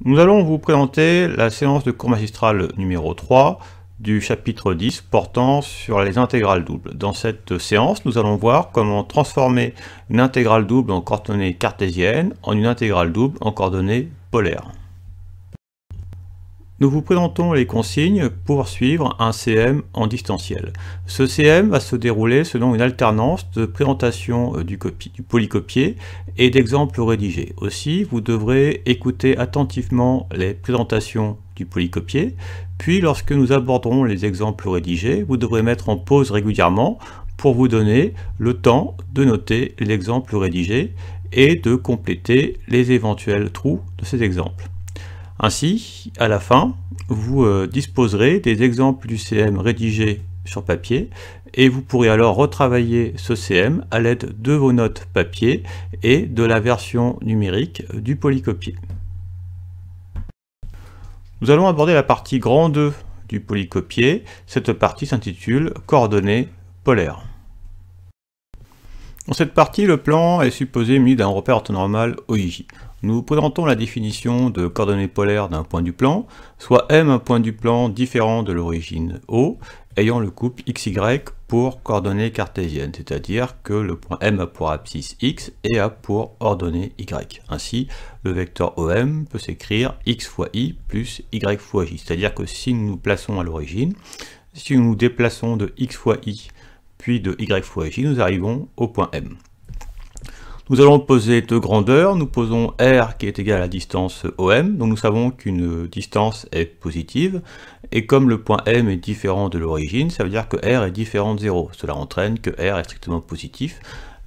Nous allons vous présenter la séance de cours magistral numéro 3 du chapitre 10 portant sur les intégrales doubles. Dans cette séance, nous allons voir comment transformer une intégrale double en coordonnées cartésiennes en une intégrale double en coordonnées polaires. Nous vous présentons les consignes pour suivre un CM en distanciel. Ce CM va se dérouler selon une alternance de présentation du polycopié et d'exemples rédigés. Aussi, vous devrez écouter attentivement les présentations du polycopié, puis lorsque nous aborderons les exemples rédigés, vous devrez mettre en pause régulièrement pour vous donner le temps de noter l'exemple rédigé et de compléter les éventuels trous de ces exemples. Ainsi, à la fin, vous disposerez des exemples du CM rédigés sur papier et vous pourrez alors retravailler ce CM à l'aide de vos notes papier et de la version numérique du polycopié. Nous allons aborder la partie grand 2 du polycopié. Cette partie s'intitule coordonnées polaires. Dans cette partie, le plan est supposé muni d'un repère orthonormal OIJ. Nous présentons la définition de coordonnées polaires d'un point du plan, soit M un point du plan différent de l'origine O, ayant le couple XY pour coordonnées cartésiennes, c'est-à-dire que le point M a pour abscisse X et a pour ordonnée Y. Ainsi, le vecteur OM peut s'écrire X fois Y plus Y fois J, c'est-à-dire que si nous nous plaçons à l'origine, si nous nous déplaçons de X fois Y puis de Y fois J, nous arrivons au point M. Nous allons poser deux grandeurs, nous posons R qui est égal à la distance OM, donc nous savons qu'une distance est positive, et comme le point M est différent de l'origine, ça veut dire que R est différent de 0, cela entraîne que R est strictement positif,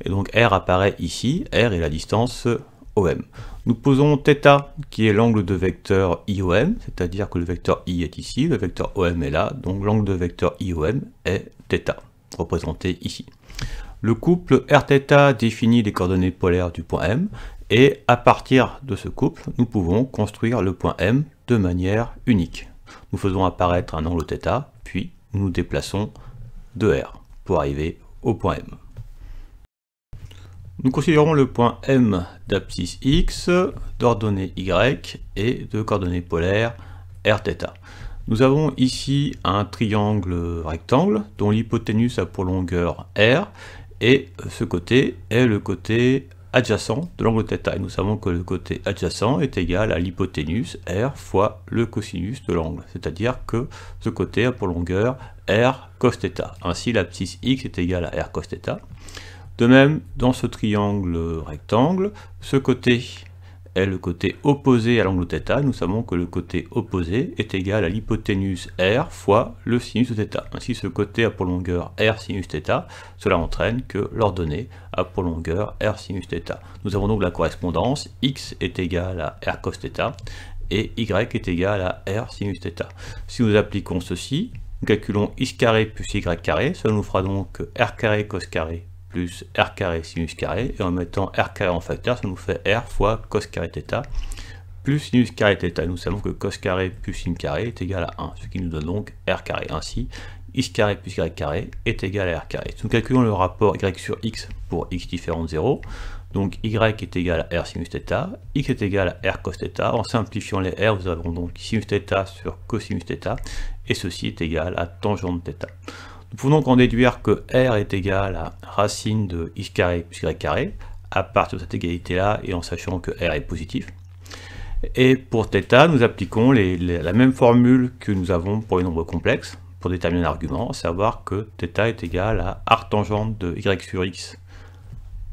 et donc R apparaît ici, R est la distance OM. Nous posons θ qui est l'angle de vecteur IOM, c'est-à-dire que le vecteur I est ici, le vecteur OM est là, donc l'angle de vecteur IOM est θ, représenté ici. Le couple Rθ définit les coordonnées polaires du point M, et à partir de ce couple, nous pouvons construire le point M de manière unique. Nous faisons apparaître un angle θ, puis nous déplaçons de R pour arriver au point M. Nous considérons le point M d'abscisse X, d'ordonnée Y et de coordonnées polaires Rθ. Nous avons ici un triangle rectangle dont l'hypoténuse a pour longueur R, et ce côté est le côté adjacent de l'angle θ. Et nous savons que le côté adjacent est égal à l'hypoténuse R fois le cosinus de l'angle, c'est-à-dire que ce côté a pour longueur R cos θ. Ainsi, l'abscisse X est égale à R cos θ. De même, dans ce triangle rectangle, ce côté est le côté opposé à l'angle θ. Nous savons que le côté opposé est égal à l'hypoténuse R fois le sinus de θ. Ainsi, ce côté a pour longueur R sinus θ. Cela entraîne que l'ordonnée a pour longueur R sinus θ. Nous avons donc la correspondance X est égal à R cos θ et Y est égal à R sinus θ. Si nous appliquons ceci, nous calculons X carré plus Y carré, cela nous fera donc R carré cos carré plus R carré sinus carré, et en mettant R carré en facteur, ça nous fait R fois cos carré θ plus sinus carré θ. Nous savons que cos carré plus sin carré est égal à 1, ce qui nous donne donc R carré. Ainsi, X carré plus Y carré est égal à R carré. Si nous calculons le rapport Y sur X pour X différent de 0, donc Y est égal à R sinus θ, X est égal à R cos θ. En simplifiant les R, nous avons donc sinus θ sur cosinus θ, et ceci est égal à tangente θ. Nous pouvons donc en déduire que R est égal à racine de X carré plus Y carré, à partir de cette égalité-là, et en sachant que R est positif. Et pour θ, nous appliquons la même formule que nous avons pour les nombres complexes, pour déterminer un argument, à savoir que θ est égal à arctangente de Y sur X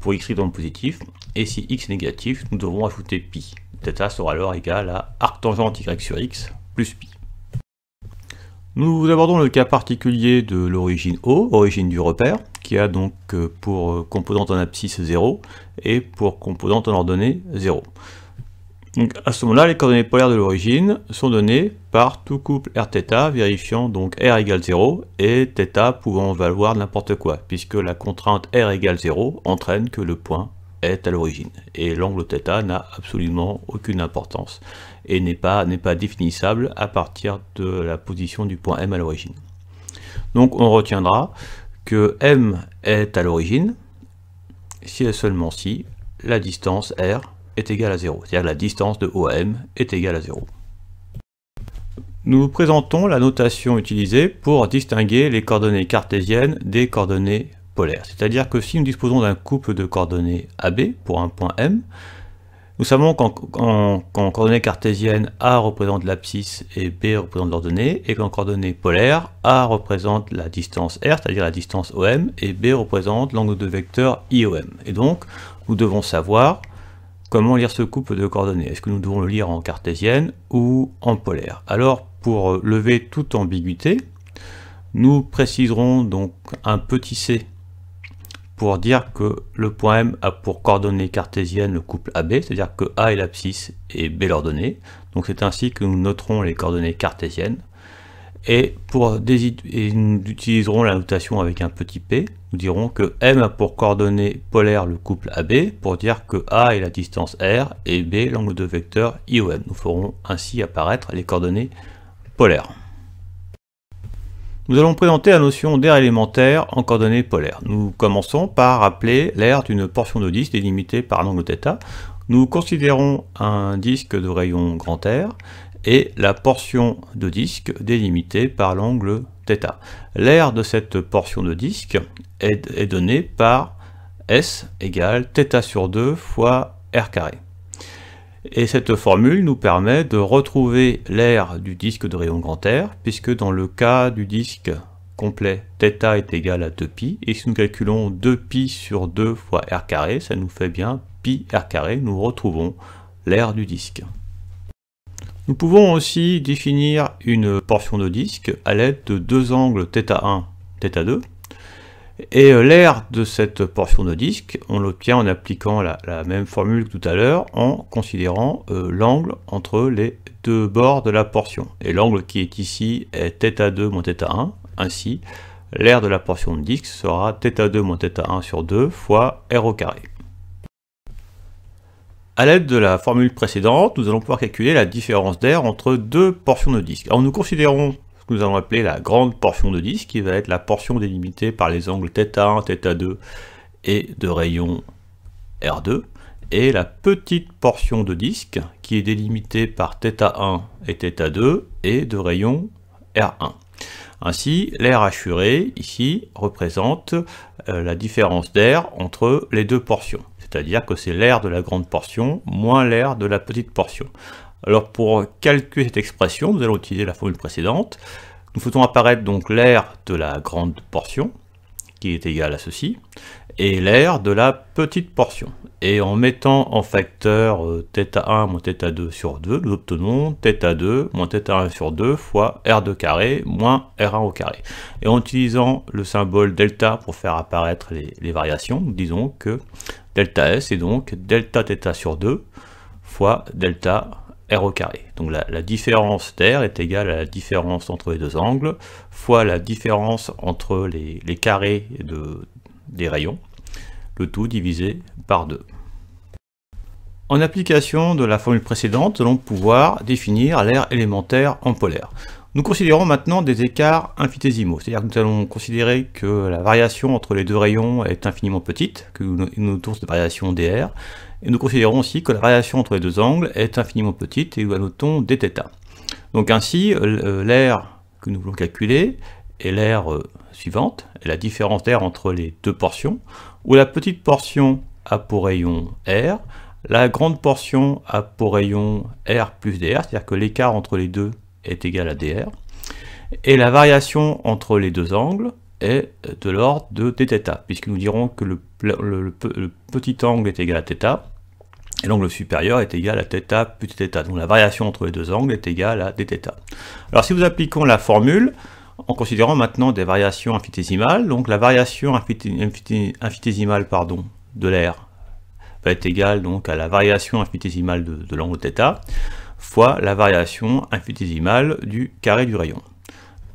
pour X dans le positif, et si X est négatif, nous devrons ajouter pi. θ sera alors égal à arctangente Y sur X plus pi. Nous abordons le cas particulier de l'origine O, origine du repère, qui a donc pour composante en abscisse 0 et pour composante en ordonnée 0. Donc à ce moment-là, les coordonnées polaires de l'origine sont données par tout couple Rθ, vérifiant donc R égale 0 et θ pouvant valoir n'importe quoi, puisque la contrainte R égale 0 entraîne que le point est à l'origine. Et l'angle θ n'a absolument aucune importance et n'est pas définissable à partir de la position du point M à l'origine. Donc on retiendra que M est à l'origine si et seulement si la distance R est égal à 0, c'est-à-dire que la distance de OM est égale à 0. Nous présentons la notation utilisée pour distinguer les coordonnées cartésiennes des coordonnées polaires. C'est-à-dire que si nous disposons d'un couple de coordonnées AB pour un point M, nous savons qu'en coordonnées cartésiennes, A représente l'abscisse et B représente l'ordonnée, et qu'en coordonnées polaires, A représente la distance R, c'est-à-dire la distance OM, et B représente l'angle de vecteur IOM. Et donc, nous devons savoir comment lire ce couple de coordonnées. Est-ce que nous devons le lire en cartésienne ou en polaire? Alors, pour lever toute ambiguïté, nous préciserons donc un petit c pour dire que le point M a pour coordonnées cartésiennes le couple AB, c'est-à-dire que A est l'abscisse et B l'ordonnée. Donc c'est ainsi que nous noterons les coordonnées cartésiennes. Et nous utiliserons la notation avec un petit p. Nous dirons que M a pour coordonnées polaires le couple AB pour dire que A est la distance R et B l'angle de vecteur IOM. Nous ferons ainsi apparaître les coordonnées polaires. Nous allons présenter la notion d'aire élémentaire en coordonnées polaires. Nous commençons par rappeler l'aire d'une portion de disque délimitée par un angle θ. Nous considérons un disque de rayon grand R et la portion de disque délimitée par l'angle θ. L'aire de cette portion de disque est donnée par S égale θ sur 2 fois R carré. Et cette formule nous permet de retrouver l'aire du disque de rayon grand R, puisque dans le cas du disque complet, θ est égal à 2π, et si nous calculons 2π sur 2 fois R carré, ça nous fait bien π R carré, nous retrouvons l'aire du disque. Nous pouvons aussi définir une portion de disque à l'aide de deux angles θ1, θ2, et l'aire de cette portion de disque, on l'obtient en appliquant la même formule que tout à l'heure, en considérant l'angle entre les deux bords de la portion. Et l'angle qui est ici est θ2 moins θ1, ainsi l'aire de la portion de disque sera θ2 moins θ1 sur 2 fois r au carré. A l'aide de la formule précédente, nous allons pouvoir calculer la différence d'aire entre deux portions de disque. Alors nous considérons ce que nous allons appeler la grande portion de disque, qui va être la portion délimitée par les angles θ1, θ2 et de rayon R2, et la petite portion de disque qui est délimitée par θ1 et θ2 et de rayon R1. Ainsi, l'aire assurée, ici, représente la différence d'aire entre les deux portions. C'est-à-dire que c'est l'aire de la grande portion moins l'aire de la petite portion. Alors pour calculer cette expression, nous allons utiliser la formule précédente. Nous faisons apparaître donc l'aire de la grande portion, qui est égale à ceci, et l'aire de la petite portion. Et en mettant en facteur θ1 moins θ2 sur 2, nous obtenons θ2 moins θ1 sur 2 fois r2 carré moins r1 au carré. Et en utilisant le symbole delta pour faire apparaître les variations, nous disons que delta S est donc delta θ sur 2 fois delta r au carré. Donc la différence d'aire est égale à la différence entre les deux angles fois la différence entre les carrés des rayons, le tout divisé par 2. En application de la formule précédente, nous allons pouvoir définir l'aire élémentaire en polaire. Nous considérons maintenant des écarts infinitésimaux, c'est-à-dire que nous allons considérer que la variation entre les deux rayons est infiniment petite, que nous notons cette variation dr, et nous considérons aussi que la variation entre les deux angles est infiniment petite, et nous la notons dθ. Donc ainsi, l'aire que nous voulons calculer est l'aire suivante, et la différence d'aire entre les deux portions, où la petite portion a pour rayon R, la grande portion a pour rayon R plus dr, c'est-à-dire que l'écart entre les deux est égal à dr, et la variation entre les deux angles est de l'ordre de dθ, puisque nous dirons que le petit angle est égal à θ, et l'angle supérieur est égal à θ plus θ, donc la variation entre les deux angles est égale à dθ. Alors si nous appliquons la formule, en considérant maintenant des variations infinitésimales, donc la variation infinitésimale de l'aire va être égale donc à la variation infinitésimale de l'angle θ fois la variation infinitésimale du carré du rayon.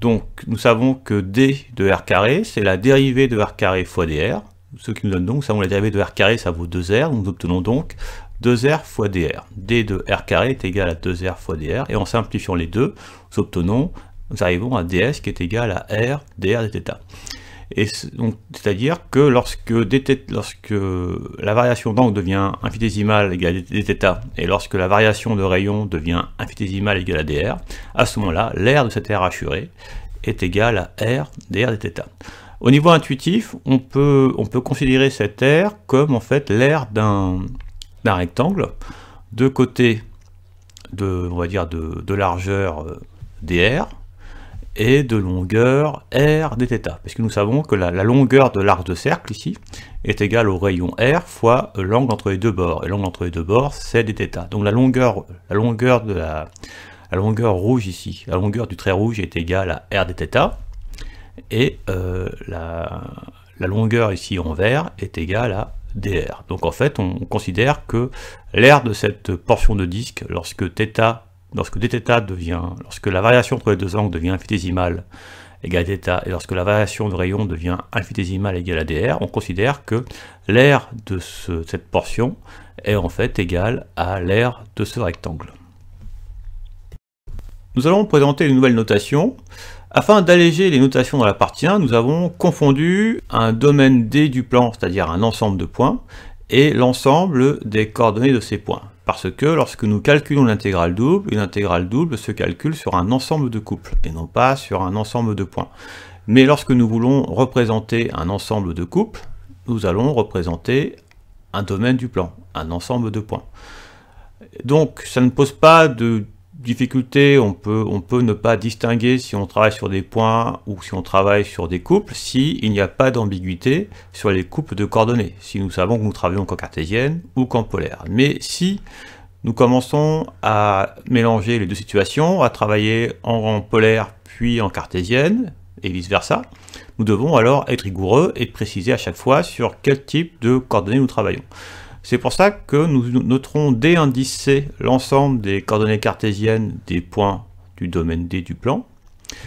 Donc nous savons que d de r carré, c'est la dérivée de r carré fois dr, ce qui nous donne donc, nous savons la dérivée de r carré, ça vaut 2r, nous obtenons donc 2r fois dr. d de r carré est égal à 2r fois dr, et en simplifiant les deux, nous arrivons à ds qui est égal à r dr dθ. c'est-à-dire que lorsque la variation d'angle devient infinitésimale égale à dθ, et lorsque la variation de rayon devient infinitésimale égale à dr, à ce moment-là, l'aire de cette aire hachurée est égal à r dr dθ. Au niveau intuitif, on peut considérer cette aire comme en fait l'aire d'un rectangle de côté on va dire de largeur dr et de longueur r dθ, parce que nous savons que la longueur de l'arc de cercle ici est égale au rayon r fois l'angle entre les deux bords, et l'angle entre les deux bords c'est dθ. Donc la longueur rouge ici, la longueur du trait rouge est égale à r dθ, et la longueur ici en vert est égale à dr. Donc en fait on considère que l'aire de cette portion de disque, lorsque la variation entre les deux angles devient infinitésimale égale à θ, et lorsque la variation de rayon devient infinitésimale égale à dr, on considère que l'aire de cette portion est en fait égale à l'aire de ce rectangle. Nous allons présenter une nouvelle notation. Afin d'alléger les notations dans la partie 1, nous avons confondu un domaine D du plan, c'est-à-dire un ensemble de points, et l'ensemble des coordonnées de ces points. Parce que lorsque nous calculons l'intégrale double, une intégrale double se calcule sur un ensemble de couples, et non pas sur un ensemble de points. Mais lorsque nous voulons représenter un ensemble de couples, nous allons représenter un domaine du plan, un ensemble de points. Donc ça ne pose pas de difficulté, on peut ne pas distinguer si on travaille sur des points ou si on travaille sur des couples, s'il n'y a pas d'ambiguïté sur les couples de coordonnées, si nous savons que nous travaillons qu'en cartésienne ou qu'en polaire. Mais si nous commençons à mélanger les deux situations, à travailler en polaire puis en cartésienne, et vice versa, nous devons alors être rigoureux et préciser à chaque fois sur quel type de coordonnées nous travaillons. C'est pour ça que nous noterons D indice C l'ensemble des coordonnées cartésiennes des points du domaine D du plan,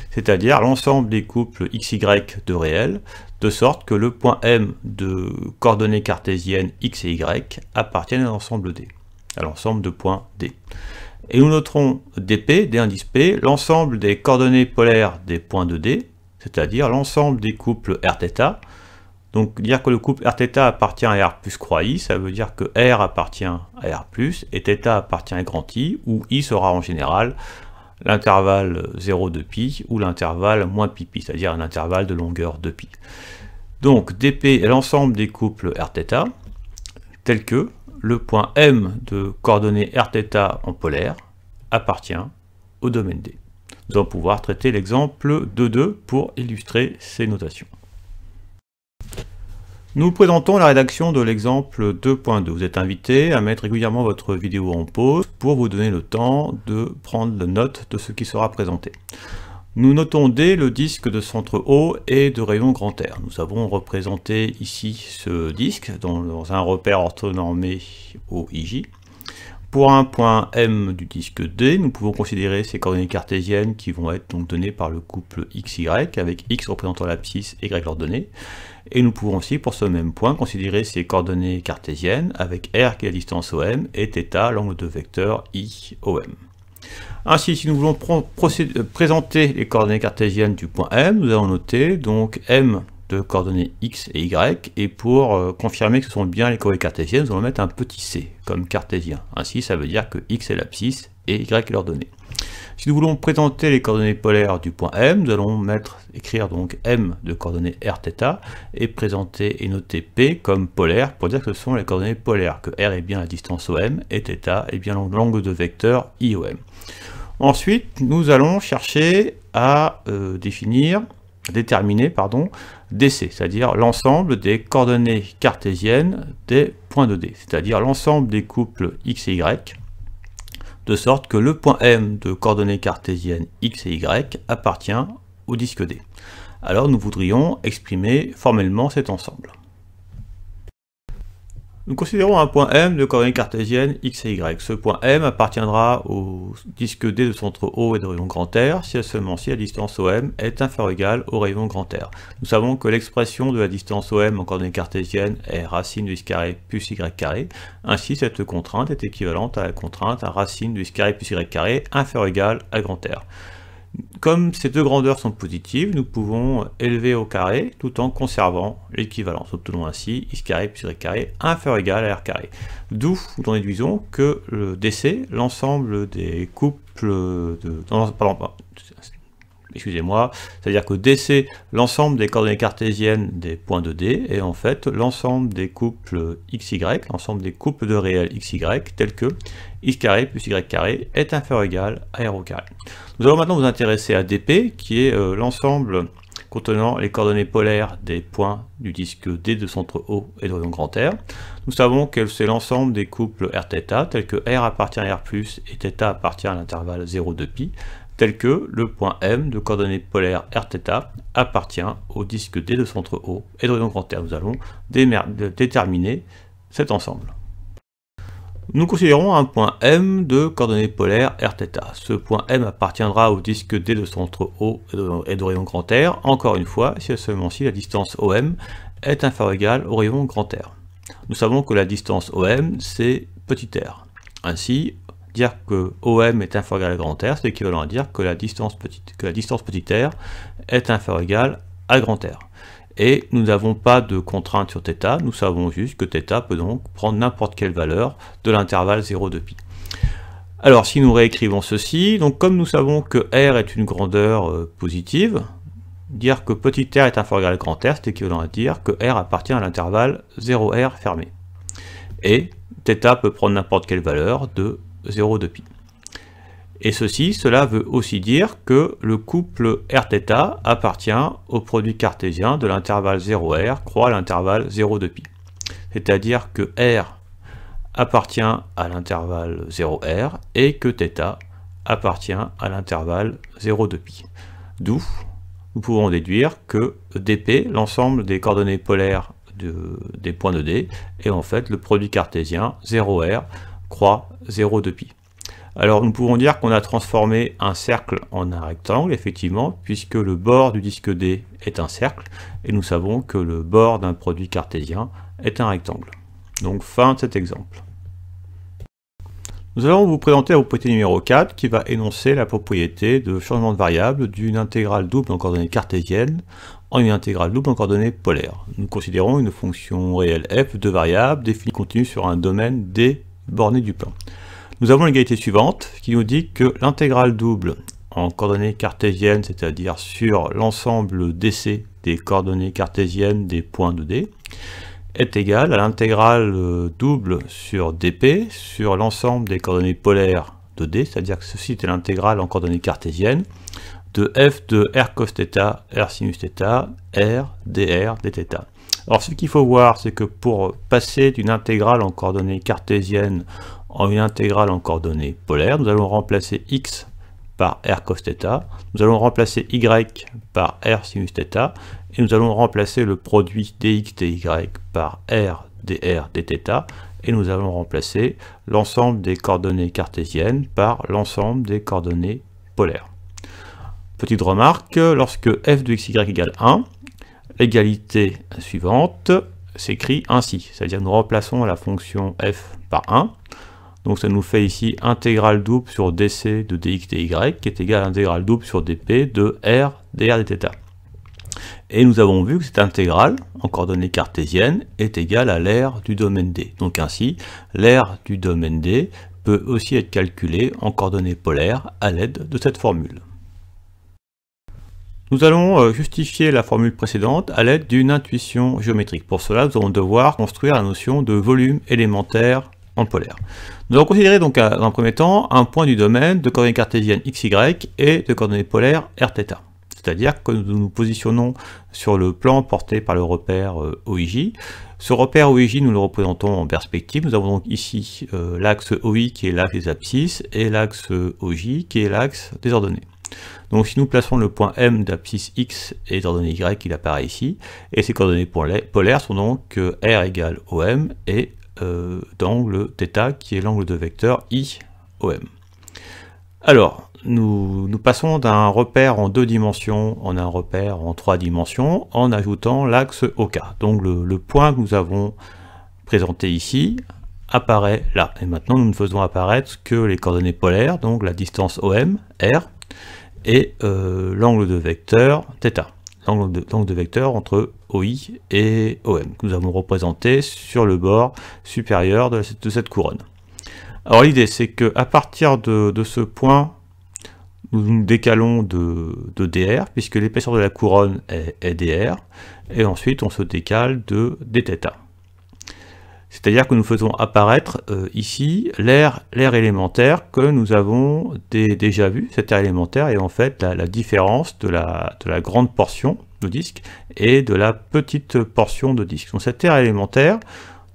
c'est-à-dire l'ensemble des couples XY de réels, de sorte que le point M de coordonnées cartésiennes X et Y appartiennent à l'ensemble D, à l'ensemble de points D. Et nous noterons DP, D indice P, l'ensemble des coordonnées polaires des points de D, c'est-à-dire l'ensemble des couples Rθ. Donc dire que le couple Rθ appartient à R plus croix I, ça veut dire que R appartient à R plus, et θ appartient à grand I, où I sera en général l'intervalle 0 de pi, ou l'intervalle moins pi pi, c'est-à-dire un intervalle de longueur de pi. Donc dp est l'ensemble des couples Rθ, tel que le point M de coordonnées Rθ en polaire appartient au domaine D. Nous allons pouvoir traiter l'exemple 2.2 pour illustrer ces notations. Nous présentons la rédaction de l'exemple 2.2. Vous êtes invité à mettre régulièrement votre vidéo en pause pour vous donner le temps de prendre note de ce qui sera présenté. Nous notons D le disque de centre O et de rayon grand R. Nous avons représenté ici ce disque dans un repère orthonormé OIJ. Pour un point M du disque D, nous pouvons considérer ces coordonnées cartésiennes qui vont être donc données par le couple XY, avec X représentant l'abscisse et Y l'ordonnée. Et nous pouvons aussi, pour ce même point, considérer ces coordonnées cartésiennes avec R qui est la distance OM et θ, l'angle de vecteur IOM. Ainsi, si nous voulons présenter les coordonnées cartésiennes du point M, nous allons noter donc M de coordonnées X et Y, et pour confirmer que ce sont bien les coordonnées cartésiennes, nous allons mettre un petit c comme cartésien. Ainsi, ça veut dire que X est l'abscisse et Y est l'ordonnée. Si nous voulons présenter les coordonnées polaires du point M, nous allons écrire donc M de coordonnées Rθ et présenter et noter P comme polaire pour dire que ce sont les coordonnées polaires, que R est bien la distance OM et θ est bien l'angle de vecteur IOM. Ensuite, nous allons chercher à déterminer DC, c'est-à-dire l'ensemble des coordonnées cartésiennes des points de D, c'est-à-dire l'ensemble des couples X et Y, de sorte que le point M de coordonnées cartésiennes X et Y appartient au disque D. Alors nous voudrions exprimer formellement cet ensemble. Nous considérons un point M de coordonnées cartésiennes X et Y. Ce point M appartiendra au disque D de centre O et de rayon grand R, si et seulement si la distance OM est inférieure ou égale au rayon grand R. Nous savons que l'expression de la distance OM en coordonnées cartésiennes est racine de x carré plus y carré. Ainsi, cette contrainte est équivalente à la contrainte à racine de x carré plus y carré inférieure ou égale à grand R. comme ces deux grandeurs sont positives, nous pouvons élever au carré tout en conservant l'équivalence. Obtenons ainsi x carré plus y carré inférieur ou égal à r carré. D'où nous en déduisons que le DC, l'ensemble des couples de... excusez-moi, c'est-à-dire que DC, l'ensemble des coordonnées cartésiennes des points de D, et en fait l'ensemble des couples XY, l'ensemble des couples de réels XY, tels que x carré plus y carré est inférieur ou égal à r au carré. Nous allons maintenant nous intéresser à DP, qui est l'ensemble contenant les coordonnées polaires des points du disque D de centre O et d'horizon grand R. Nous savons que c'est l'ensemble des couples Rθ, tels que R appartient à R+, et θ appartient à l'intervalle 0 de π, tel que le point M de coordonnées polaires Rθ appartient au disque D de centre O et d'horizon grand R. Nous allons déterminer cet ensemble. Nous considérons un point M de coordonnées polaires Rθ. Ce point M appartiendra au disque D de centre O et d'horizon grand R, encore une fois, si et seulement si la distance OM est inférieure ou égale au rayon grand R. Nous savons que la distance OM, c'est petit r. Ainsi, dire que OM est inférieur ou égal à grand R, c'est équivalent à dire que la distance petit r est inférieure ou égale à grand R. Et nous n'avons pas de contrainte sur θ, nous savons juste que θ peut donc prendre n'importe quelle valeur de l'intervalle 0 de π. Alors si nous réécrivons ceci, donc comme nous savons que R est une grandeur positive, dire que petit r est inférieur ou égal à grand R, c'est équivalent à dire que R appartient à l'intervalle 0R fermé. Et θ peut prendre n'importe quelle valeur de 0 de π. Et cela veut aussi dire que le couple Rθ appartient au produit cartésien de l'intervalle 0R croix l'intervalle 0 de π. C'est-à-dire que R appartient à l'intervalle 0R et que θ appartient à l'intervalle 0 de π. D'où nous pouvons déduire que dp, l'ensemble des coordonnées polaires des points de D, est en fait le produit cartésien 0R croix 0 de π. Alors nous pouvons dire qu'on a transformé un cercle en un rectangle, effectivement, puisque le bord du disque D est un cercle, et nous savons que le bord d'un produit cartésien est un rectangle. Donc fin de cet exemple. Nous allons vous présenter la propriété numéro 4 qui va énoncer la propriété de changement de variable d'une intégrale double en coordonnées cartésiennes en une intégrale double en coordonnées polaires. Nous considérons une fonction réelle f de variables définie continue sur un domaine D borné du plan. Nous avons l'égalité suivante qui nous dit que l'intégrale double en coordonnées cartésiennes, c'est-à-dire sur l'ensemble DC des coordonnées cartésiennes des points de D, est égale à l'intégrale double sur dp sur l'ensemble des coordonnées polaires de D, c'est-à-dire que ceci est l'intégrale en coordonnées cartésiennes de f de r cos θ, r sinus θ, r dr dθ. Alors ce qu'il faut voir, c'est que pour passer d'une intégrale en coordonnées cartésiennes en une intégrale en coordonnées polaires, nous allons remplacer x par r cos θ, nous allons remplacer y par r sinus θ, et nous allons remplacer le produit dx dy par r dr dθ, et nous allons remplacer l'ensemble des coordonnées cartésiennes par l'ensemble des coordonnées polaires. Petite remarque, lorsque f de xy égale 1, l'égalité suivante s'écrit ainsi, c'est-à-dire nous remplaçons la fonction f par 1, donc ça nous fait ici intégrale double sur dc de dx dy qui est égale à intégrale double sur dp de r dr dθ. Et nous avons vu que cette intégrale en coordonnées cartésiennes est égale à l'aire du domaine D. Donc ainsi, l'aire du domaine D peut aussi être calculée en coordonnées polaires à l'aide de cette formule. Nous allons justifier la formule précédente à l'aide d'une intuition géométrique. Pour cela, nous allons devoir construire la notion de volume élémentaire en polaire. Nous allons considérer donc dans un premier temps un point du domaine de coordonnées cartésiennes xy et de coordonnées polaires rθ. C'est-à-dire que nous nous positionnons sur le plan porté par le repère OIJ. Ce repère OIJ, nous le représentons en perspective. Nous avons donc ici l'axe OI qui est l'axe des abscisses et l'axe OJ qui est l'axe des ordonnées. Donc si nous plaçons le point M d'abscisse X et les ordonnées Y, il apparaît ici. Et ces coordonnées polaires sont donc R égale OM et d'angle θ qui est l'angle de vecteur IOM. Alors, nous passons d'un repère en 2 dimensions en un repère en 3 dimensions en ajoutant l'axe OK. Donc le point que nous avons présenté ici apparaît là. Et maintenant nous ne faisons apparaître que les coordonnées polaires, donc la distance OM, R, et l'angle de vecteur θ, l'angle de vecteur entre OI et OM, que nous avons représenté sur le bord supérieur de cette couronne. Alors l'idée c'est que à partir de ce point, nous nous décalons de dr, puisque l'épaisseur de la couronne est dr, et ensuite on se décale de dθ. C'est-à-dire que nous faisons apparaître ici l'air élémentaire que nous avons déjà vu. Cet air élémentaire est en fait la différence de la grande portion de disque et de la petite portion de disque. Donc cet air élémentaire,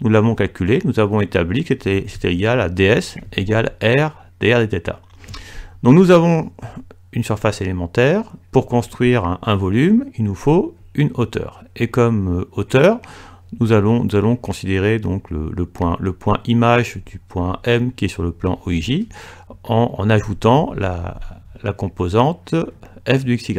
nous l'avons calculé, nous avons établi que c'était égal à ds égale r dr dθ. Donc nous avons une surface élémentaire. Pour construire un volume, il nous faut une hauteur. Et comme hauteur, nous allons considérer donc le point image du point M qui est sur le plan OIJ en ajoutant la composante f de xy.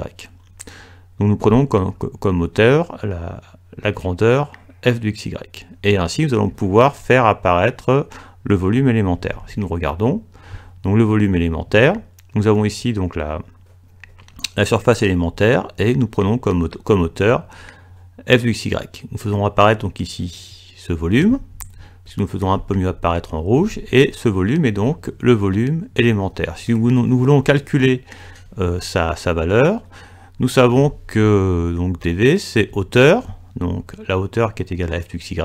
Donc nous prenons comme hauteur la grandeur f de xy. Et ainsi nous allons pouvoir faire apparaître le volume élémentaire. Si nous regardons donc le volume élémentaire, nous avons ici donc la surface élémentaire et nous prenons comme hauteur f de xy. Nous faisons apparaître donc ici ce volume, si nous faisons un peu mieux apparaître en rouge, et ce volume est donc le volume élémentaire. Si nous voulons calculer sa valeur, nous savons que donc dv c'est hauteur, donc la hauteur qui est égale à f de xy,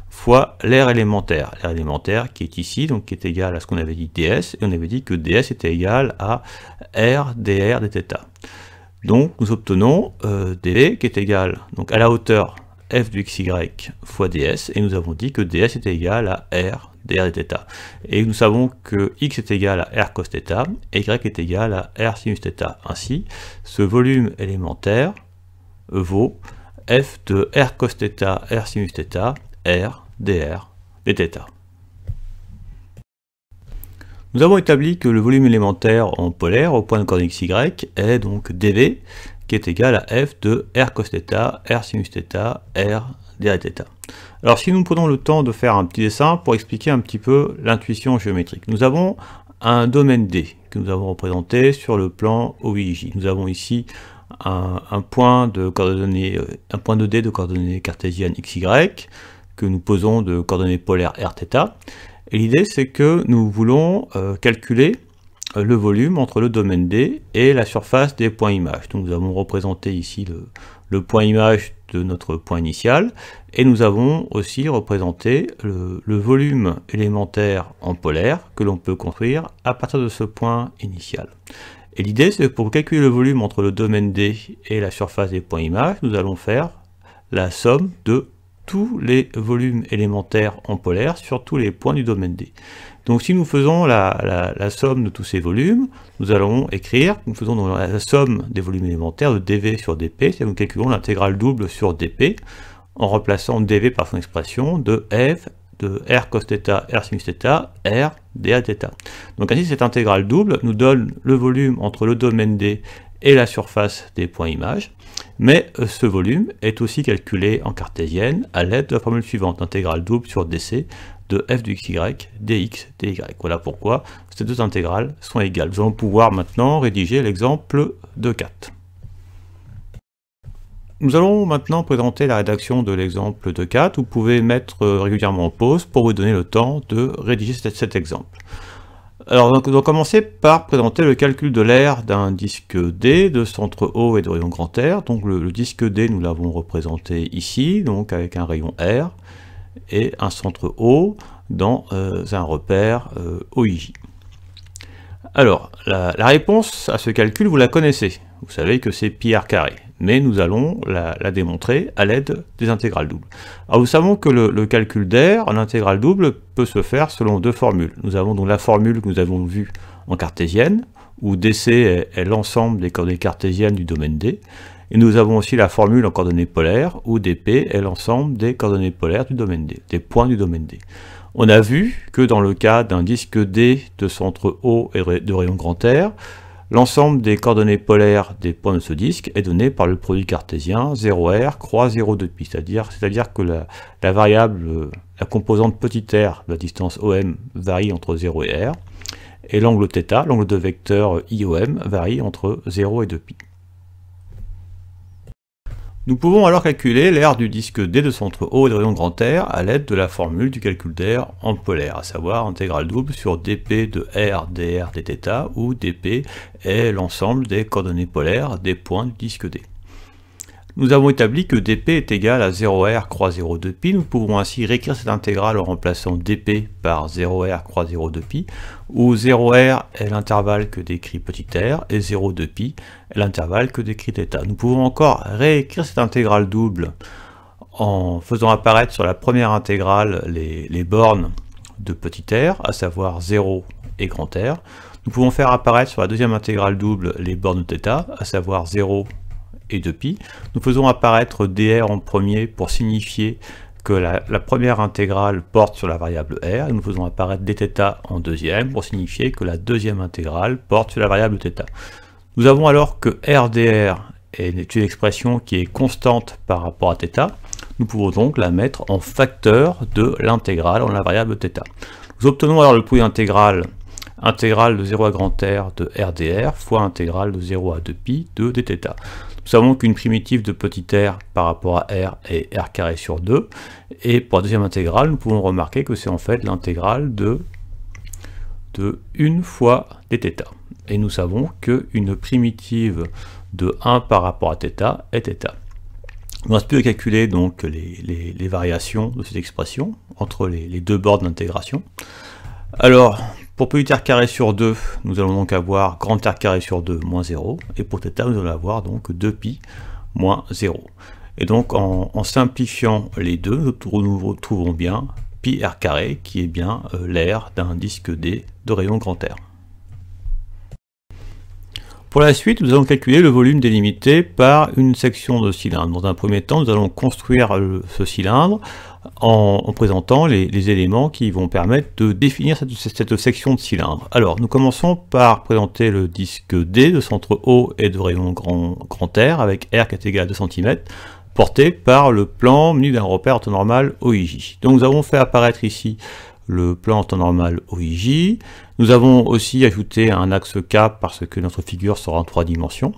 fois l'air élémentaire qui est ici, donc qui est égal à ce qu'on avait dit ds, et on avait dit que ds était égal à r dr dθ. Donc nous obtenons dv qui est égal donc à la hauteur f de xy fois ds, et nous avons dit que ds est égal à r dr dθ. Et nous savons que x est égal à r cos θ, et y est égal à r sinus θ. Ainsi, ce volume élémentaire vaut f de r cos θ, r sinus θ, r dr dθ. Nous avons établi que le volume élémentaire en polaire au point de coordonnées xy est donc dv qui est égal à f de r cos θ, r sinus θ, r dr dθ. Alors si nous prenons le temps de faire un petit dessin pour expliquer un petit peu l'intuition géométrique, nous avons un domaine D que nous avons représenté sur le plan OIJ. Nous avons ici un point de coordonnées, un point de D de coordonnées cartésiennes xy que nous posons de coordonnées polaires rθ. Et l'idée c'est que nous voulons calculer le volume entre le domaine D et la surface des points images. Donc nous avons représenté ici le point image de notre point initial, et nous avons aussi représenté le volume élémentaire en polaire que l'on peut construire à partir de ce point initial. Et l'idée c'est que pour calculer le volume entre le domaine D et la surface des points images, nous allons faire la somme de tous les volumes élémentaires en polaire sur tous les points du domaine D. Donc si nous faisons la somme de tous ces volumes, nous allons écrire, nous faisons donc la somme des volumes élémentaires de dv sur dp, c'est-à-dire nous calculons l'intégrale double sur dp, en remplaçant dv par son expression de f de r cos θ, r sinus θ, r dr dθ. Donc ainsi cette intégrale double nous donne le volume entre le domaine D et la surface des points images, mais ce volume est aussi calculé en cartésienne à l'aide de la formule suivante, intégrale double sur dc de f de xy, dx, dy. Voilà pourquoi ces deux intégrales sont égales. Nous allons pouvoir maintenant rédiger l'exemple de 4. Nous allons maintenant présenter la rédaction de l'exemple de 4. Vous pouvez mettre régulièrement en pause pour vous donner le temps de rédiger cet exemple. Alors, nous allons commencer par présenter le calcul de l'aire d'un disque D de centre O et de rayon grand R. Donc le disque D, nous l'avons représenté ici, donc avec un rayon R et un centre O dans un repère OIJ. Alors, la réponse à ce calcul, vous la connaissez. Vous savez que c'est pi r carré, mais nous allons la démontrer à l'aide des intégrales doubles. Alors nous savons que le calcul d'air en intégrale double peut se faire selon deux formules. Nous avons donc la formule que nous avons vue en cartésienne, où dc est l'ensemble des coordonnées cartésiennes du domaine D, et nous avons aussi la formule en coordonnées polaires, où dp est l'ensemble des coordonnées polaires du domaine D, des points du domaine D. On a vu que dans le cas d'un disque D de centre O et de rayon grand R, l'ensemble des coordonnées polaires des points de ce disque est donné par le produit cartésien 0r croix 0,2 pi, c'est-à-dire que la variable, la composante petit r de la distance OM varie entre 0 et r, et l'angle θ, l'angle de vecteur IOM, varie entre 0 et 2π. Nous pouvons alors calculer l'aire du disque D de centre O et de rayon grand R à l'aide de la formule du calcul d'aire en polaire, à savoir intégrale double sur dp de R dr dθ, où dp est l'ensemble des coordonnées polaires des points du disque D. Nous avons établi que dp est égal à 0r croix 0,2π. Nous pouvons ainsi réécrire cette intégrale en remplaçant dp par 0r croix 0,2π, où 0r est l'intervalle que décrit petit r et 0,2π est l'intervalle que décrit θ. Nous pouvons encore réécrire cette intégrale double en faisant apparaître sur la première intégrale les bornes de petit r, à savoir 0 et grand R. Nous pouvons faire apparaître sur la deuxième intégrale double les bornes de θ, à savoir 0 et 2π. Nous faisons apparaître dr en premier pour signifier que la première intégrale porte sur la variable r, et nous faisons apparaître dθ en deuxième pour signifier que la deuxième intégrale porte sur la variable θ. Nous avons alors que rdr est une expression qui est constante par rapport à θ. Nous pouvons donc la mettre en facteur de l'intégrale en la variable θ. Nous obtenons alors le produit intégral de 0 à grand R de rdr fois intégrale de 0 à 2π de dθ. Nous savons qu'une primitive de petit r par rapport à r est r carré sur 2, et pour la deuxième intégrale, nous pouvons remarquer que c'est en fait l'intégrale de 1 fois dθ. Et nous savons qu'une primitive de 1 par rapport à θ est θ. Il ne reste plus à calculer donc les variations de cette expression entre les deux bornes d'intégration. Alors, pour petit r carré sur 2, nous allons donc avoir grand R carré sur 2 moins 0, et pour θ, nous allons avoir donc 2π moins 0. Et donc, en simplifiant les deux, nous trouvons bien pi r carré, qui est bien l'aire d'un disque D de rayon grand R. Pour la suite, nous allons calculer le volume délimité par une section de cylindre. Dans un premier temps, nous allons construire ce cylindre en présentant les éléments qui vont permettre de définir cette section de cylindre. Alors, nous commençons par présenter le disque D de centre O et de rayon grand R, avec R qui est égal à 2 cm, porté par le plan muni d'un repère en temps normal OIJ. Donc nous avons fait apparaître ici le plan en temps normal OIJ. Nous avons aussi ajouté un axe K parce que notre figure sera en 3 dimensions.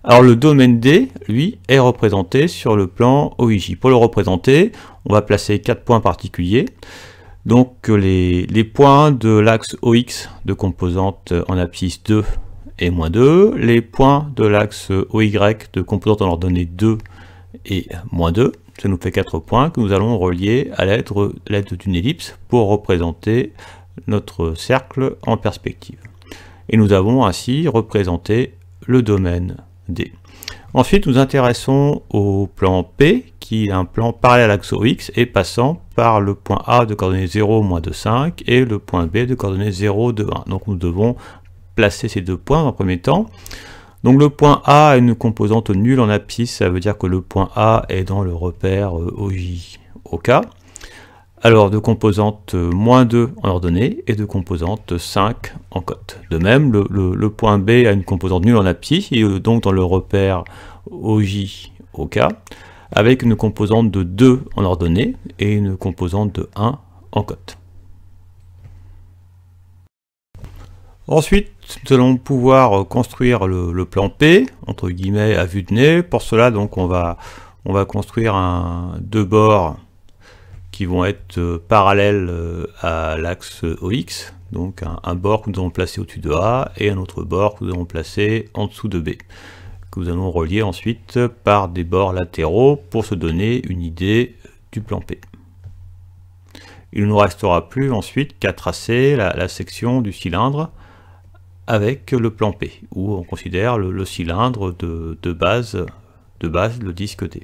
Alors le domaine D, lui, est représenté sur le plan OIJ. Pour le représenter, on va placer 4 points particuliers. Donc les points de l'axe OX de composante en abscisse 2 et moins 2, les points de l'axe OY de composante en ordonnée 2 et moins 2, ça nous fait 4 points que nous allons relier à l'aide d'une ellipse pour représenter notre cercle en perspective. Et nous avons ainsi représenté le domaine D. Ensuite, nous intéressons au plan P, qui est un plan parallèle à l'axe OX et passant par le point A de coordonnées 0, moins 2, 5 et le point B de coordonnées 0, 2, 1. Donc nous devons placer ces deux points en premier temps. Donc le point A a une composante nulle en abscisse, ça veut dire que le point A est dans le repère OJ OK. Alors de composante moins 2 en ordonnée et de composante 5 en cote. De même, le point B a une composante nulle en abscisse, et donc dans le repère OJ OK, avec une composante de 2 en ordonnée et une composante de 1 en cote. Ensuite, nous allons pouvoir construire le plan P, entre guillemets, à vue de nez. Pour cela, donc, on va construire deux bords qui vont être parallèles à l'axe OX. Donc, un bord que nous allons placer au-dessus de A et un autre bord que nous allons placer en dessous de B, que nous allons relier ensuite par des bords latéraux pour se donner une idée du plan P. Il ne nous restera plus ensuite qu'à tracer la section du cylindre avec le plan P, où on considère le cylindre de base, le disque D.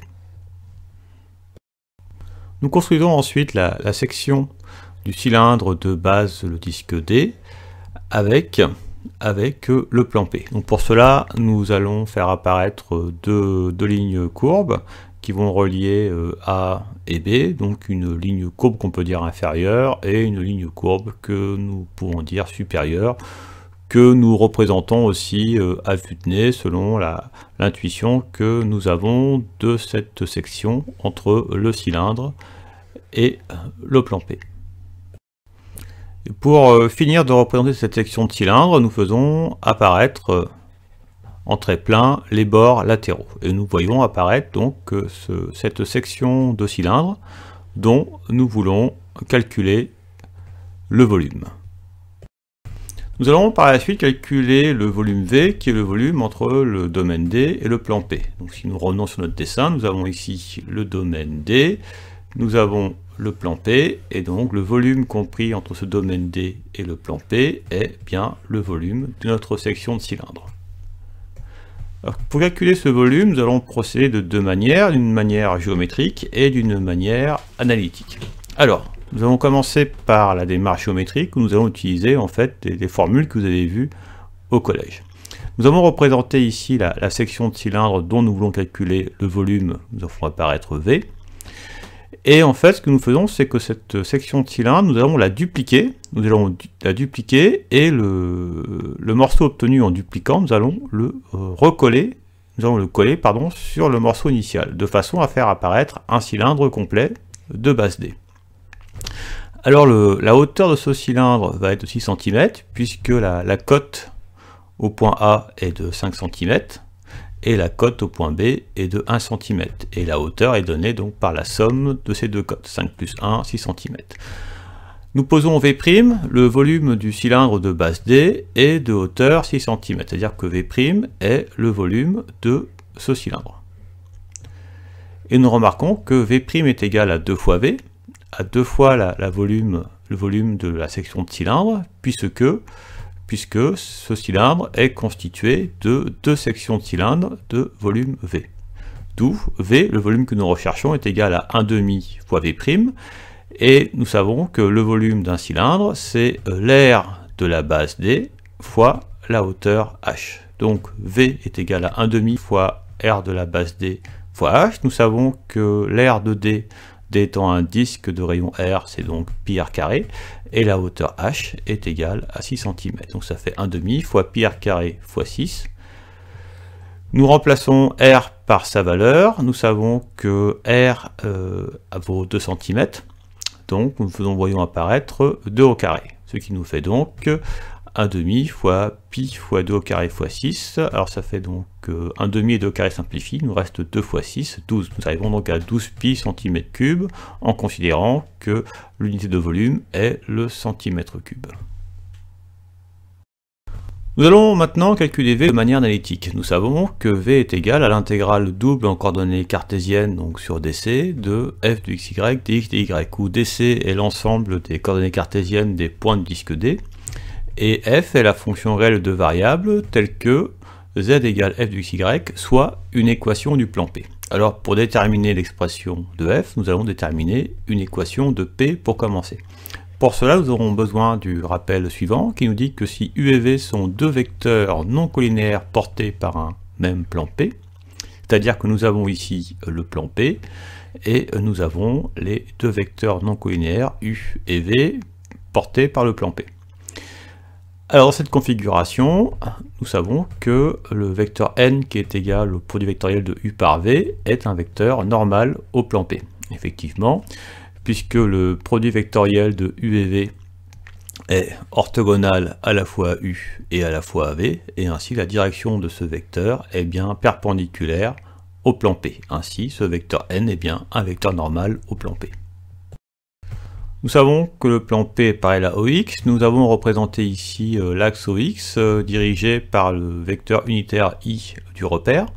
Nous construisons ensuite la section du cylindre de base, le disque D, avec le plan P. Donc pour cela, nous allons faire apparaître deux lignes courbes qui vont relier A et B, donc une ligne courbe qu'on peut dire inférieure et une ligne courbe que nous pouvons dire supérieure, que nous représentons aussi à vue de nez selon l'intuition que nous avons de cette section entre le cylindre et le plan P. Pour finir de représenter cette section de cylindre, nous faisons apparaître en trait plein les bords latéraux. Et nous voyons apparaître donc cette section de cylindre dont nous voulons calculer le volume. Nous allons par la suite calculer le volume V, qui est le volume entre le domaine D et le plan P. Donc si nous revenons sur notre dessin, nous avons ici le domaine D, nous avons le plan P, et donc le volume compris entre ce domaine D et le plan P est bien le volume de notre section de cylindre. Alors, pour calculer ce volume, nous allons procéder de deux manières, d'une manière géométrique et d'une manière analytique. Alors, nous allons commencer par la démarche géométrique où nous allons utiliser en fait les formules que vous avez vues au collège. Nous avons représenté ici la section de cylindre dont nous voulons calculer le volume, nous allons apparaître V. Et en fait, ce que nous faisons, c'est que cette section de cylindre, nous allons la dupliquer. Nous allons la dupliquer et le morceau obtenu en dupliquant, nous allons le recoller, sur le morceau initial, de façon à faire apparaître un cylindre complet de base D. Alors la hauteur de ce cylindre va être de 6 cm, puisque la cote au point A est de 5 cm, et la cote au point B est de 1 cm. Et la hauteur est donnée donc par la somme de ces deux cotes, 5 plus 1, 6 cm. Nous posons V', le volume du cylindre de base D est de hauteur 6 cm, c'est-à-dire que V' est le volume de ce cylindre. Et nous remarquons que V' est égal à 2 fois V, à 2 fois le volume de la section de cylindre, puisque ce cylindre est constitué de deux sections de cylindre de volume V. D'où V, le volume que nous recherchons, est égal à 1/2 fois V', et nous savons que le volume d'un cylindre, c'est l'aire de la base D fois la hauteur H. Donc V est égal à 1/2 fois R de la base D fois H. Nous savons que l'aire de D étant un disque de rayon R, c'est donc pi r carré, et la hauteur H est égale à 6 cm. Donc ça fait 1/2 fois pi r carré fois 6. Nous remplaçons R par sa valeur. Nous savons que R vaut 2 cm. Donc nous voyons apparaître 2 au carré. Ce qui nous fait donc 1/2 fois pi fois 2 au carré fois 6. Alors ça fait donc 1/2 et 2 au carré simplifie, il nous reste 2 fois 6, 12. Nous arrivons donc à 12 pi cm3 en considérant que l'unité de volume est le centimètre cube. Nous allons maintenant calculer V de manière analytique. Nous savons que V est égal à l'intégrale double en coordonnées cartésiennes, donc sur DC, de f de xy dx dy, où DC est l'ensemble des coordonnées cartésiennes des points de disque D, et f est la fonction réelle de variables telle que z égale f de xy, soit une équation du plan P. Alors pour déterminer l'expression de f, nous allons déterminer une équation de P pour commencer. Pour cela, nous aurons besoin du rappel suivant qui nous dit que si U et V sont deux vecteurs non collinéaires portés par un même plan P, c'est-à-dire que nous avons ici le plan P et nous avons les deux vecteurs non collinéaires U et V portés par le plan P. Alors dans cette configuration, nous savons que le vecteur n qui est égal au produit vectoriel de U par V est un vecteur normal au plan P. Effectivement, puisque le produit vectoriel de U et V est orthogonal à la fois à U et à la fois à V, et ainsi la direction de ce vecteur est bien perpendiculaire au plan P. Ainsi, ce vecteur n est bien un vecteur normal au plan P. Nous savons que le plan P est parallèle à OX. Nous avons représenté ici l'axe OX dirigé par le vecteur unitaire I du repère.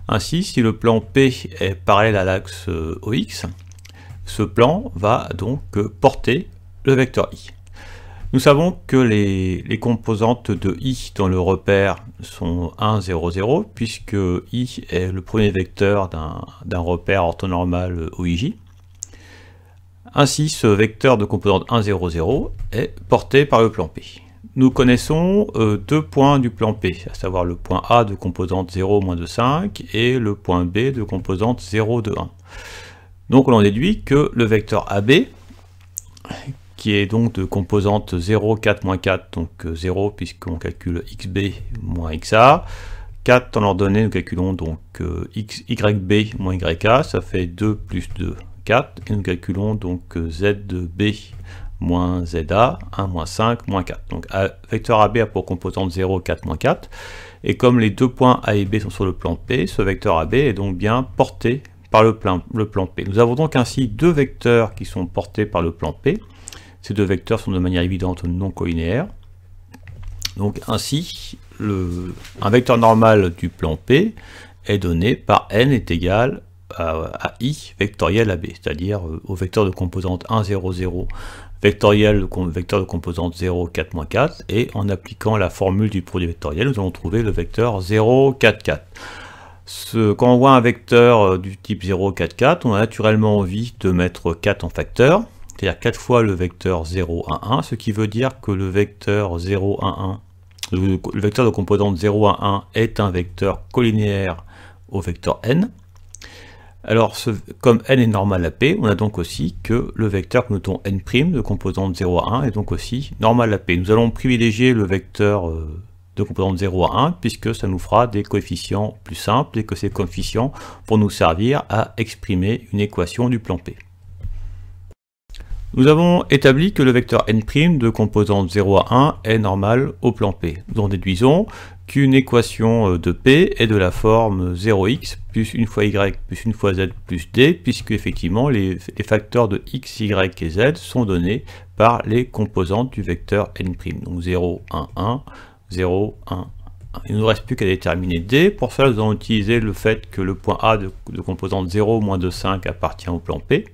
Ainsi, si le plan P est parallèle à l'axe OX, ce plan va donc porter le vecteur I. Nous savons que les composantes de I dans le repère sont 1, 0, 0, puisque I est le premier vecteur d'un repère orthonormal OIJ. Ainsi, ce vecteur de composante 1, 0, 0 est porté par le plan P. Nous connaissons deux points du plan P, à savoir le point A de composante 0, moins de 5 et le point B de composante 0, de 1. Donc on en déduit que le vecteur AB, qui est donc de composante 0, 4, moins 4, donc 0 puisqu'on calcule xb moins xa, 4 dans l'ordonnée, nous calculons donc yb moins yk, ça fait 2 plus 2, 4, et nous calculons donc z de b moins ZA, 1, moins 5, moins 4. Donc vecteur AB a pour composante 0, 4, moins 4. Et comme les deux points A et B sont sur le plan P, ce vecteur AB est donc bien porté par le plan P. Nous avons donc ainsi deux vecteurs qui sont portés par le plan P. Ces deux vecteurs sont de manière évidente non collinéaires. Donc ainsi, un vecteur normal du plan P est donné par n est égal à i vectoriel AB, c'est-à-dire au vecteur de composante 1, 0, 0, vectoriel vecteur de composante 0, 4, moins 4, et en appliquant la formule du produit vectoriel, nous allons trouver le vecteur 0, 4, 4. Quand on voit un vecteur du type 0, 4, 4, on a naturellement envie de mettre 4 en facteur, c'est-à-dire 4 fois le vecteur 0, 1, 1, ce qui veut dire que le vecteur 0, 1, 1, le vecteur de composante 0, 1, 1 est un vecteur collinéaire au vecteur n. Alors, comme n est normal à P, on a donc aussi que le vecteur que nous notons n' de composante 0 à 1 est donc aussi normal à P. Nous allons privilégier le vecteur de composante 0 à 1 puisque ça nous fera des coefficients plus simples et que ces coefficients pour nous servir à exprimer une équation du plan P. Nous avons établi que le vecteur n' de composante 0 à 1 est normal au plan P. Nous en déduisons qu'une équation de P est de la forme 0x plus 1 fois y plus 1 fois z plus d, puisque effectivement les facteurs de x, y et z sont donnés par les composantes du vecteur n'. Donc 0, 1, 1, 0, 1, 1. Il ne nous reste plus qu'à déterminer d. Pour cela, nous allons utiliser le fait que le point A de composante 0, moins 2, 5 appartient au plan P.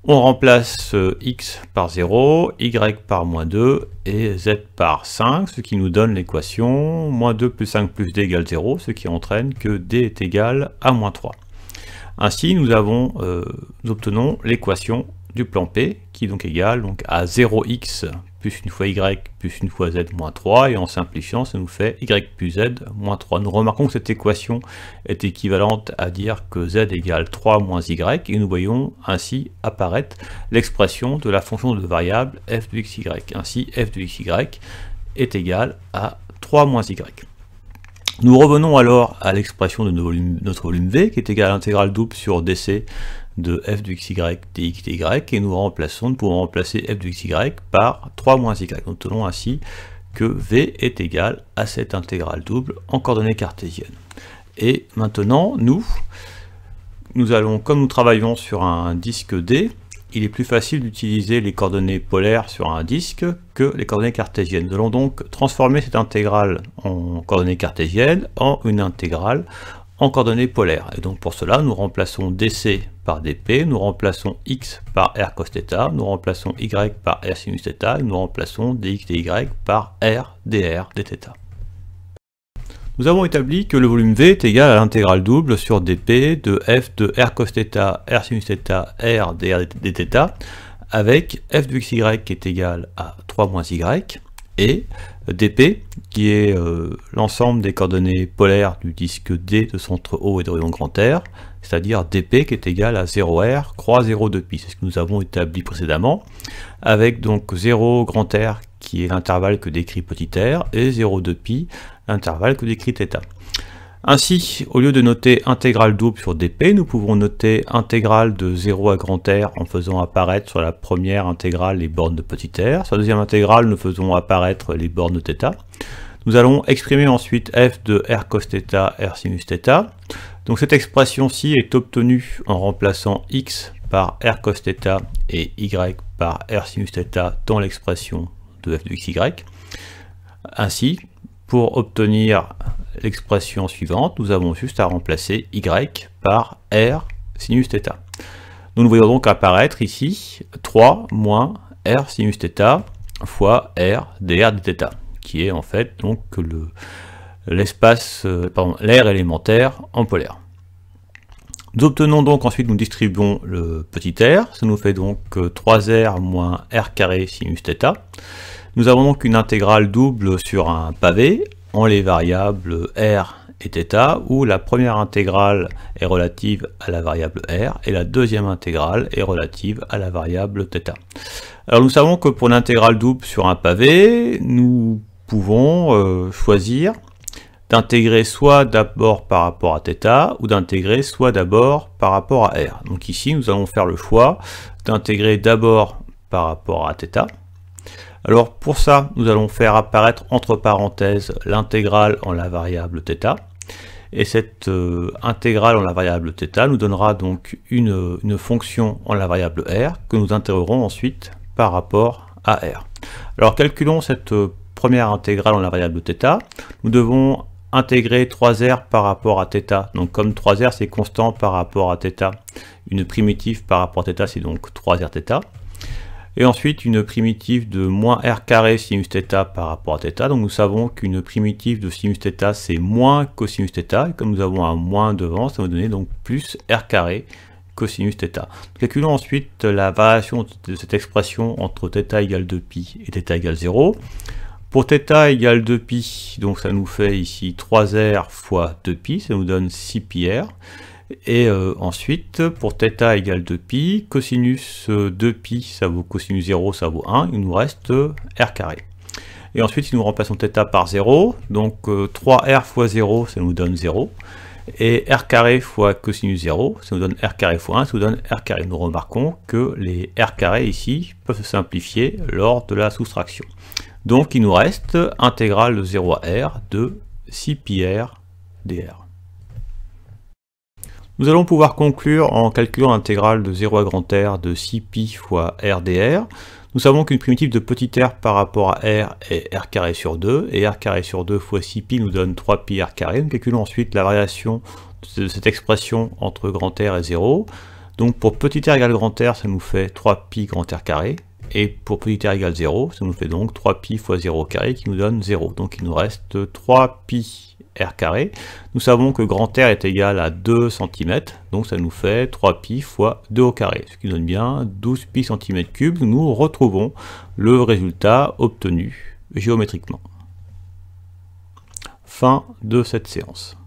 On remplace x par 0, y par moins 2 et z par 5, ce qui nous donne l'équation moins 2 plus 5 plus d égale 0, ce qui entraîne que d est égal à moins 3. Ainsi, nous obtenons l'équation du plan P, qui est donc égale à 0x plus 1 fois y plus 1 fois z moins 3, et en simplifiant, ça nous fait y plus z moins 3. Nous remarquons que cette équation est équivalente à dire que z égale 3 moins y, et nous voyons ainsi apparaître l'expression de la fonction de variable f de xy. Ainsi, f de xy est égal à 3 moins y. Nous revenons alors à l'expression de notre volume V, qui est égal à l'intégrale double sur dc de f de xy dx dy, et nous pouvons remplacer f de xy par 3 moins y. Nous obtenons ainsi que V est égal à cette intégrale double en coordonnées cartésiennes. Et maintenant, nous allons, comme nous travaillons sur un disque D, il est plus facile d'utiliser les coordonnées polaires sur un disque que les coordonnées cartésiennes. Nous allons donc transformer cette intégrale en coordonnées cartésiennes en une intégrale en coordonnées polaires. Et donc pour cela, nous remplaçons dc par dp, nous remplaçons x par r cos θ, nous remplaçons y par r sinus θ, et nous remplaçons dx dy par r dr dθ. Nous avons établi que le volume V est égal à l'intégrale double sur dp de f de r cos θ, r sinus θ, r dr dθ, avec f de xy qui est égal à 3 moins y, et dp qui est l'ensemble des coordonnées polaires du disque D de centre O et d'horizon grand R, c'est-à-dire dp qui est égal à 0r croix 0 de pi, c'est ce que nous avons établi précédemment, avec donc 0 grand R qui est l'intervalle que décrit petit r, et 0 de pi, l'intervalle que décrit θ. Ainsi, au lieu de noter intégrale double sur dp, nous pouvons noter intégrale de 0 à grand R en faisant apparaître sur la première intégrale les bornes de petit r. Sur la deuxième intégrale, nous faisons apparaître les bornes de θ. Nous allons exprimer ensuite f de r cos θ, r sinus θ. Donc cette expression-ci est obtenue en remplaçant x par r cos θ et y par r sinus θ dans l'expression de f de xy. Ainsi, pour obtenir l'expression suivante, nous avons juste à remplacer y par r sinus θ. Nous voyons donc apparaître ici 3 moins r sinus θ fois r dr dθ, qui est en fait donc l'air élémentaire en polaire. Nous obtenons donc ensuite, nous distribuons le petit r, ça nous fait donc 3r moins r carré sinus θ. Nous avons donc une intégrale double sur un pavé en les variables r et θ, où la première intégrale est relative à la variable r et la deuxième intégrale est relative à la variable θ. Alors nous savons que pour l'intégrale double sur un pavé, nous pouvons choisir d'intégrer soit d'abord par rapport à θ ou d'intégrer soit d'abord par rapport à r. Donc ici nous allons faire le choix d'intégrer d'abord par rapport à θ. Alors pour ça, nous allons faire apparaître entre parenthèses l'intégrale en la variable θ. Et cette intégrale en la variable θ nous donnera donc une fonction en la variable r que nous intégrerons ensuite par rapport à r. Alors calculons cette première intégrale en la variable θ. Nous devons intégrer 3r par rapport à θ. Donc comme 3r c'est constant par rapport à θ, une primitive par rapport à θ c'est donc 3rθ. Et ensuite une primitive de moins r carré sinus θ par rapport à θ. Donc nous savons qu'une primitive de sinus θ c'est moins cosinus θ. Et comme nous avons un moins devant, ça va donner donc plus r carré cosinus θ. Calculons ensuite la variation de cette expression entre θ égale 2π et θ égale 0. Pour θ égale 2π, donc ça nous fait ici 3r fois 2π, ça nous donne 6πr. Et ensuite, pour θ égale 2π, cosinus 2π, ça vaut cosinus 0, ça vaut 1, il nous reste r carré. Et ensuite, si nous remplaçons θ par 0, donc 3r fois 0, ça nous donne 0. Et r carré fois cosinus 0, ça nous donne r carré fois 1, ça nous donne r carré. Nous remarquons que les r carrés ici peuvent se simplifier lors de la soustraction. Donc il nous reste intégrale de 0 à r de 6πr dr. Nous allons pouvoir conclure en calculant l'intégrale de 0 à grand R de 6π fois r dr. Nous savons qu'une primitive de petit r par rapport à r est r carré sur 2, et r carré sur 2 fois 6π nous donne 3π r carré. Nous calculons ensuite la variation de cette expression entre grand R et 0. Donc pour petit r égale grand R, ça nous fait 3π grand R carré, et pour petit r égale 0, ça nous fait donc 3π fois 0 carré qui nous donne 0. Donc il nous reste 3π r carré. Nous savons que grand R est égal à 2 cm, donc ça nous fait 3π fois 2 au carré, ce qui donne bien 12π cm3. Nous retrouvons le résultat obtenu géométriquement. Fin de cette séance.